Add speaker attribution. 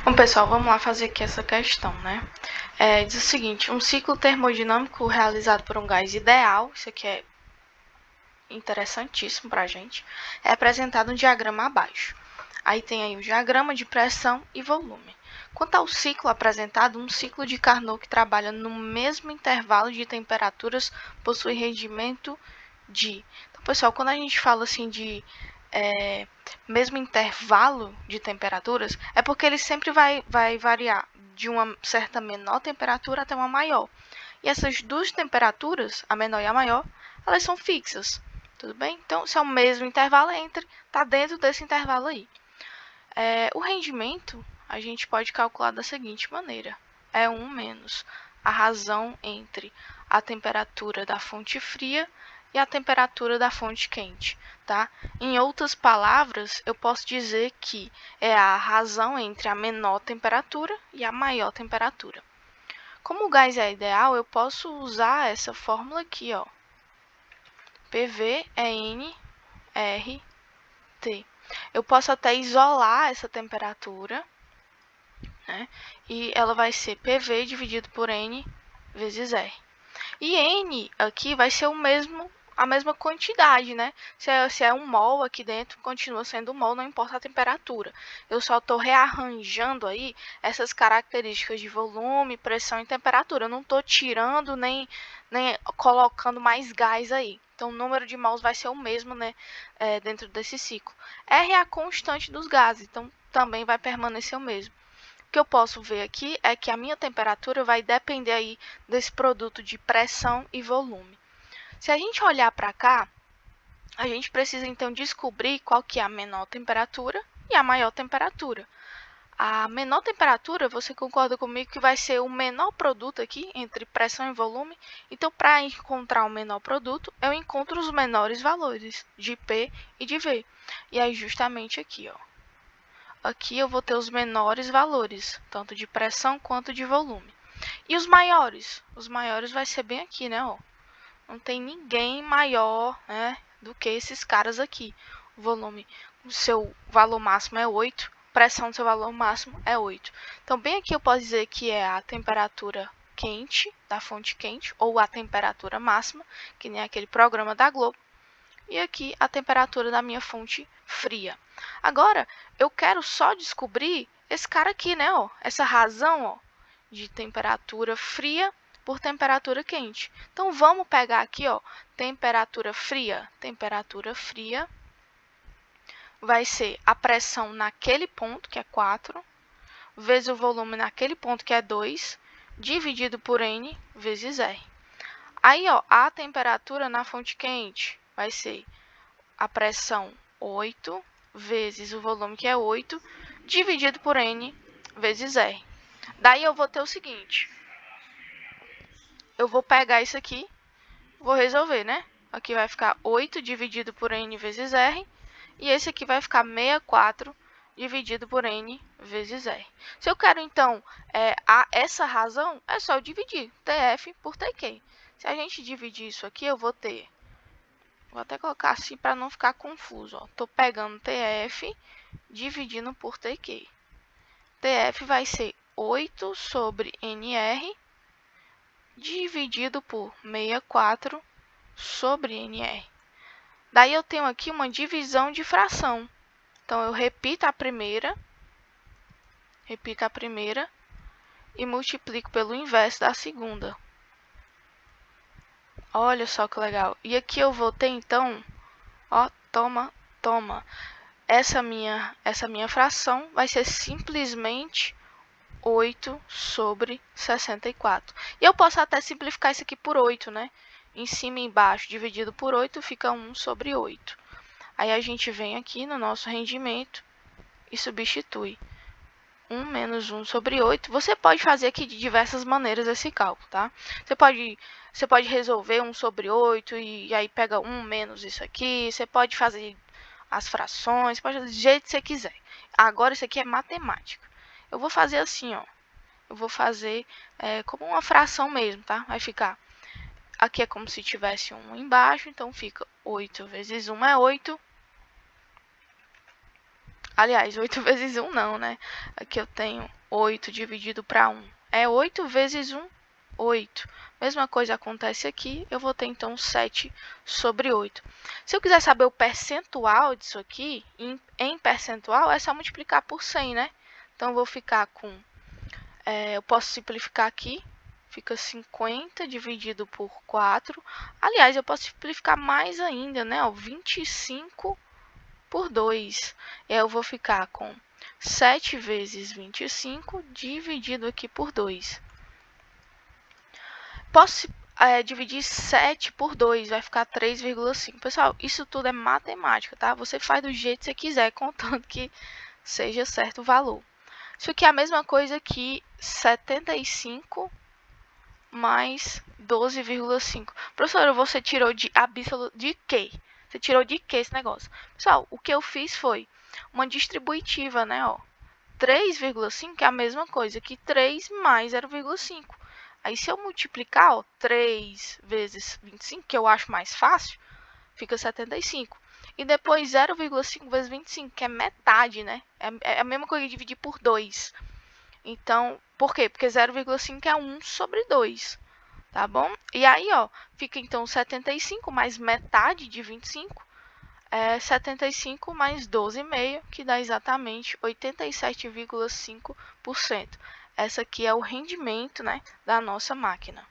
Speaker 1: Bom, pessoal, vamos lá fazer aqui essa questão, né? Diz o seguinte, um ciclo termodinâmico realizado por um gás ideal, isso aqui é interessantíssimo para a gente, é apresentado no diagrama abaixo. Aí tem aí o diagrama de pressão e volume. Quanto ao ciclo apresentado, um ciclo de Carnot que trabalha no mesmo intervalo de temperaturas possui rendimento de... Então, pessoal, quando a gente fala assim de mesmo intervalo de temperaturas, é porque ele sempre vai variar de uma certa menor temperatura até uma maior. E essas duas temperaturas, a menor e a maior, elas são fixas. Tudo bem? Então, se é o mesmo intervalo, está dentro desse intervalo aí. O rendimento, a gente pode calcular da seguinte maneira. É 1 menos a razão entre a temperatura da fonte fria e a temperatura da fonte quente, tá? Em outras palavras, eu posso dizer que é a razão entre a menor temperatura e a maior temperatura. Como o gás é ideal, eu posso usar essa fórmula aqui, ó. PV é N, R, T. Eu posso até isolar essa temperatura, né? E ela vai ser PV dividido por N vezes R. E N aqui vai ser a mesma quantidade, né? Se é 1 mol aqui dentro, continua sendo 1 mol, não importa a temperatura. Eu só estou rearranjando aí essas características de volume, pressão e temperatura. Eu não estou tirando nem colocando mais gás aí. Então, o número de mols vai ser o mesmo, né? Dentro desse ciclo. R é a constante dos gases, então também vai permanecer o mesmo. O que eu posso ver aqui é que a minha temperatura vai depender aí desse produto de pressão e volume. Se a gente olhar para cá, a gente precisa então descobrir qual que é a menor temperatura e a maior temperatura. A menor temperatura, você concorda comigo que vai ser o menor produto aqui entre pressão e volume? Então, para encontrar o menor produto, eu encontro os menores valores de P e de V. E aí, justamente aqui, ó. Aqui eu vou ter os menores valores, tanto de pressão quanto de volume. E os maiores? Os maiores vai ser bem aqui, né? Ó. Não tem ninguém maior, né, do que esses caras aqui. O volume, o seu valor máximo é 8, pressão do seu valor máximo é 8. Então, bem aqui eu posso dizer que é a temperatura quente, da fonte quente, ou a temperatura máxima, que nem aquele programa da Globo. E aqui a temperatura da minha fonte fria. Agora, eu quero só descobrir esse cara aqui, né? Ó, essa razão, ó, de temperatura fria por temperatura quente. Então, vamos pegar aqui, ó, temperatura fria. Temperatura fria vai ser a pressão naquele ponto, que é 4, vezes o volume naquele ponto, que é 2, dividido por N vezes R. Aí, ó, a temperatura na fonte quente vai ser a pressão 8 vezes o volume, que é 8, dividido por N vezes R. Daí eu vou ter o seguinte. Eu vou pegar isso aqui, vou resolver, né? Aqui vai ficar 8 dividido por N vezes R. E esse aqui vai ficar 64 dividido por N vezes R. Se eu quero, então, essa razão, é só eu dividir TF por TQ. Se a gente dividir isso aqui, eu vou ter... Vou até colocar assim para não ficar confuso. Estou pegando TF dividindo por TQ. TF vai ser 8 sobre NR dividido por 64 sobre NR. Daí eu tenho aqui uma divisão de fração. Então, eu repito a primeira e multiplico pelo inverso da segunda. Olha só que legal. E aqui eu vou ter, então, ó, toma. Essa minha fração vai ser simplesmente 8 sobre 64. E eu posso até simplificar isso aqui por 8, né? Em cima e embaixo, dividido por 8, fica 1 sobre 8. Aí a gente vem aqui no nosso rendimento e substitui 1 menos 1 sobre 8. Você pode fazer aqui de diversas maneiras esse cálculo, tá? Você pode resolver 1 sobre 8 e aí pega 1 menos isso aqui. Você pode fazer as frações, pode fazer do jeito que você quiser. Agora, isso aqui é matemática. Eu vou fazer assim, ó. Eu vou fazer como uma fração mesmo, tá? Vai ficar... Aqui é como se tivesse 1 embaixo, então fica 8 vezes 1 é 8. Aliás, 8 vezes 1 não, né? Aqui eu tenho 8 dividido para 1 é 8 vezes 1, 8. Mesma coisa acontece aqui, eu vou ter então 7 sobre 8. Se eu quiser saber o percentual disso aqui, em percentual, é só multiplicar por 100, né? Então, eu vou ficar com... eu posso simplificar aqui, fica 50 dividido por 4. Aliás, eu posso simplificar mais ainda, né? Ó, 25 por 2. E aí eu vou ficar com 7 vezes 25 dividido aqui por 2. Posso dividir 7 por 2, vai ficar 3,5. Pessoal, isso tudo é matemática, tá? Você faz do jeito que você quiser, contanto que seja certo o valor. Isso aqui é a mesma coisa que 75 mais 12,5. Professora, você tirou de absoluto de quê? Você tirou de quê esse negócio? Pessoal, o que eu fiz foi uma distributiva, né? Ó, 3,5 é a mesma coisa que 3 mais 0,5. Aí, se eu multiplicar, ó, 3 vezes 25, que eu acho mais fácil, fica 75. E depois 0,5 vezes 25, que é metade, né? É a mesma coisa que dividir por 2. Então, por quê? Porque 0,5 é 1 sobre 2, tá bom? E aí, ó, fica então 75 mais metade de 25, é 75 mais 12,5, que dá exatamente 87,5%. Essa aqui é o rendimento, né, da nossa máquina.